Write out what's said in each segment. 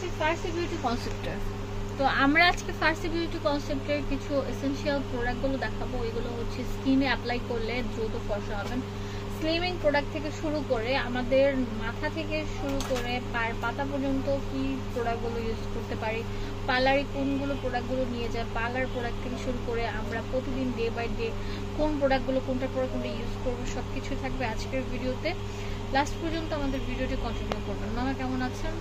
যে ফার্সি বিউটি কনসেপ্টের। তো আমরা আজকে ফার্সি বিউটি কনসেপ্টের কিছু এসেনশিয়াল প্রোডাক্টগুলো দেখাবো। এগুলো হচ্ছে স্কিনে অ্যাপ্লাই করলে দ্রুত ফর্সা হবেন। স্লিমিং প্রোডাক্ট থেকে শুরু করে আমাদের মাথা থেকে শুরু করে পায়ের পাতা পর্যন্ত কি প্রোডাক্টগুলো ইউজ করতে পারি, পার্লারে কোনগুলো প্রোডাক্টগুলো নিয়ে যায়, পার্লার প্রোডাক্ট থেকে শুরু করে আমরা প্রতিদিন ডে বাই ডে কোন প্রোডাক্টগুলো কোনটার পরে কোনটা ইউজ করবো সব কিছুই থাকবে আজকের ভিডিওতে। লাস্ট পর্যন্ত আমাদের ভিডিওটি কন্টিনিউ করবেন। মামা কেমন আছেন?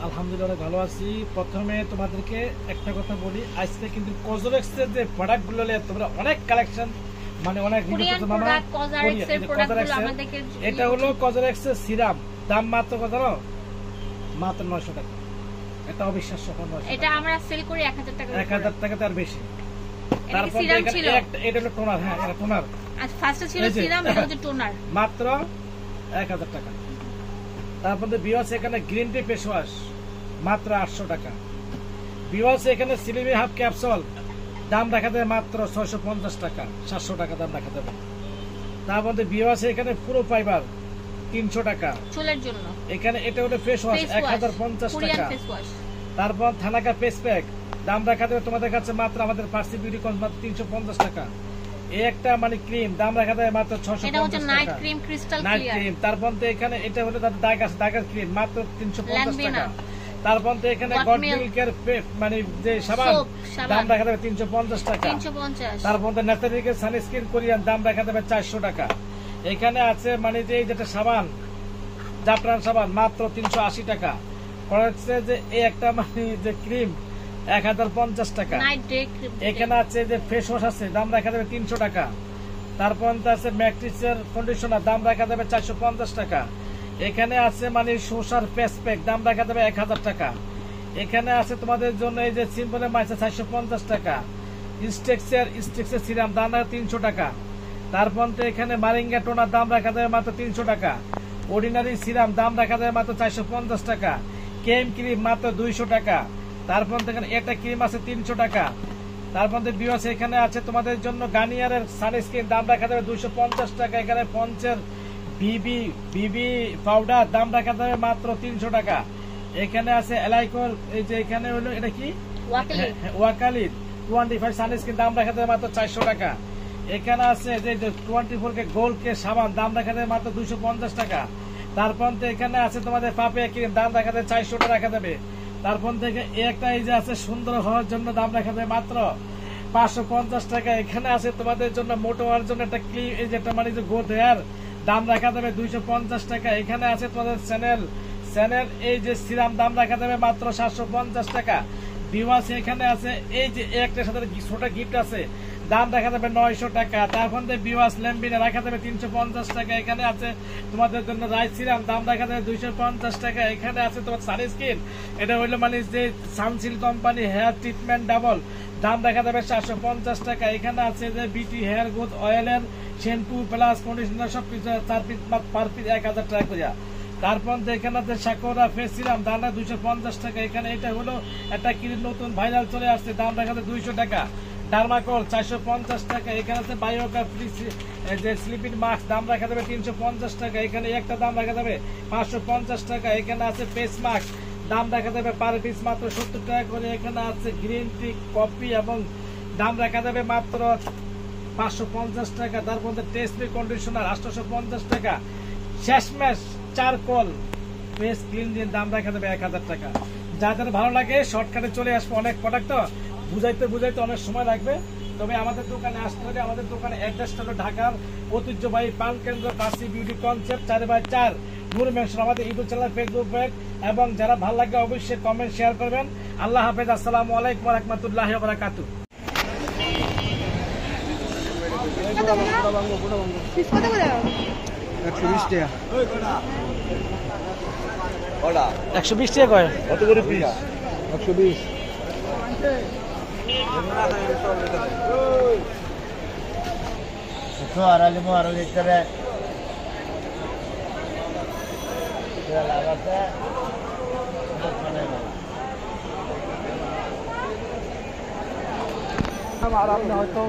আলহামদুলিল্লাহ অনেক ভালো আছি। প্রথমে তোমাদেরকে একটা কথা বলি, আজকে কিন্তু কজরেক্সের যে প্রোডাক্টগুলো তোমরা অনেক কালেকশন মানে অনেক এটা হলো কজরেক্সের সিরাম, দাম মাত্র কত? মাত্র 900 টাকা। এটা অবিশ্বাস্য। এটা আমরা সেল করি 1000 টাকা। 1000 টাকাতে আর বেশি। তারপর এটা হলো টোনার। হ্যাঁ, এটা টোনার। আজ ফার্স্টে ছিল সিরাম, এটা হচ্ছে টোনার, মাত্র 1000 টাকা। তারপর বিওয়াস এখানে গ্রিন টি ফেস ওয়াশ মাত্র 800 টাকা। বিওয়াস এখানে সিলিমি হাফ ক্যাপসুল দাম রাখা যাবে মাত্র 650 টাকা, 700 টাকা দাম রাখা যাবে। তার মধ্যে বিওয়াস এখানে পুরো ফাইবার 300 টাকা চুলের জন্য। এখানে এটা হলো ফেস ওয়াশ 1050 টাকা। তারপর থানাকা ফেস প্যাক দাম রাখা যাবে তোমাদের কাছে মাত্র আমাদের ফার্সি বিউটি কনস মাত্র 350 টাকা। এই একটা মানে ক্রিম দাম রাখা যায় মাত্র 650 টাকা। এটা হচ্ছে নাইট ক্রিম, ক্রিস্টাল ক্লিয়ার। তারপর এখানে এটা হলো দাগ আছে, দাগের ক্রিম মাত্র 350 টাকা। তারপর এখানে গড মিল্কের মানে যে সাবান দাম রাখা যাবে 350 টাকা। তারপর ন্যাচারাল সানস্ক্রিন কোরিয়ান দাম রাখা যাবে 400 টাকা। এখানে আছে মানে যে যেটা সাবান জাফরান সাবান মাত্র 380 টাকা। করেছে যে এই একটা মানে যে ক্রিম 1050 টাকা। এখানে আছে যে ফেস ওয়াশ আছে দাম রাখা যাবে 300 টাকা। তারপর আছে ম্যাট্রিক্সের কন্ডিশনার দাম রাখা যাবে 450 টাকা। এখানে আছে মানে সোসার ফেস প্যাক দাম রাখা যাবে 1000 টাকা। এখানে আছে তোমাদের জন্য এই যে সিম্পলের মাইসে 450 টাকা। স্টেক্সের সিরাম দাম রাখা 300 টাকা। তারপর এখানে মারিঙ্গা টোনার দাম রাখা যাবে মাত্র 300 টাকা। অর্ডিনারি সিরাম দাম রাখা যাবে মাত্র 450 টাকা। কেম ক্রিম মাত্র 200 টাকা। তারপর এখানে এটা ক্রিম আছে 300 টাকা। তারপর বিওয়াস এখানে আছে তোমাদের জন্য গার্নিয়ারের সানস্ক্রিন দাম রাখা যাবে 250 টাকা। এখানে পঞ্চের বিবি পাউডার দাম রাখা যাবে মাত্র 300 টাকা। এখানে আছে এলাইকোর এই যে এখানে হলো এটা কি ওয়াকালির 25 সানস্ক্রিন দাম রাখা যাবে মাত্র 400 টাকা। এখানে আছে যে 24 কে গোল্ড কে সাবান দাম রাখা যাবে মাত্র 250 টাকা। তারপর এখানে আছে তোমাদের পাপিয়া ক্রিম দাম রাখা যাবে 400 টাকা রাখা যাবে। তারপর থেকে একটা এই যে আছে সুন্দর হওয়ার জন্য দাম রাখা যায় মাত্র 550 টাকা। এখানে আছে তোমাদের জন্য মোটো হওয়ার জন্য একটা ক্লিপ এই যেটা মানে যে গোদ হেয়ার দাম রাখা যাবে 250 টাকা। এখানে আছে তোমাদের চ্যানেল এই যে সিরাম দাম রাখা যাবে মাত্র 750 টাকা। বিওয়াস এখানে আছে এই যে একটা সাথে ছোট গিফট আছে দাম রাখা যাবে 900 টাকা। তারপর বিওয়াস ল্যাম্বিনে রাখা যাবে 350 টাকা। এখানে আছে তোমাদের জন্য রাইস সিরাম দাম রাখা যাবে 250 টাকা। এখানে আছে তোমার সানস্ক্রিন এটা হইলো মানে যে Sunsilk company hair treatment double দাম রাখা যাবে 750 টাকা। এখানে আছে যে বিটি হেয়ার গ্রোথ অয়েলের শ্যাম্পু প্লাস কন্ডিশনার সবকিছু পার পিস 1000 টাকা করে। তারপর এখানে আছে সাকুরা ফেস সিরাম দাম 250 টাকা। এখানে এটা হলো একটা কি নতুন ভাইরাল চলে আসছে দাম রাখা যাবে 200 টাকা। ডার্মাকল 450 টাকা। এখানে আছে বায়োকা ফ্রি যে স্লিপিং মাস্ক দাম রাখা যাবে 350 টাকা। এখানে একটা দাম রাখা যাবে 550 টাকা। এখানে আছে ফেস মাস্ক দাম রাখা যাবে পার পিস মাত্র 70 টাকা করে। এখানে আছে গ্রিন টি কফি এবং দাম রাখা যাবে মাত্র 550 টাকা। তারপর টেস্ট কন্ডিশনার 850 টাকা। শেষমেশ চারকোল ফেস ক্লিনজিং দাম রাখা যাবে 1000 টাকা। যাদের ভালো লাগে শর্টকাটে চলে আসবো। অনেক প্রোডাক্ট তো বুঝাইতে অনেক সময় লাগবে, তবে আমাদের দোকানে আসতে হবে। আমাদের দোকানে অ্যাড্রেসটা হলো ঢাকার ঐতিহ্যবাহী পান কেন্দ্র ফার্সি বিউটি কনসেপ্ট 4/4 নূর মেনশন। আমাদের ইউটিউব চ্যানেল, ফেসবুক পেজ এবং যারা ভালো লাগে অবশ্যই কমেন্ট শেয়ার করবেন। আল্লাহ হাফেজ। আসসালামু আলাইকুম ওয়া রাহমাতুল্লাহি ওয়া বারাকাতুহু। 120 টাকা কয়? কত করে পিস? 120। আরো দেখতে আর আপনি হয়তো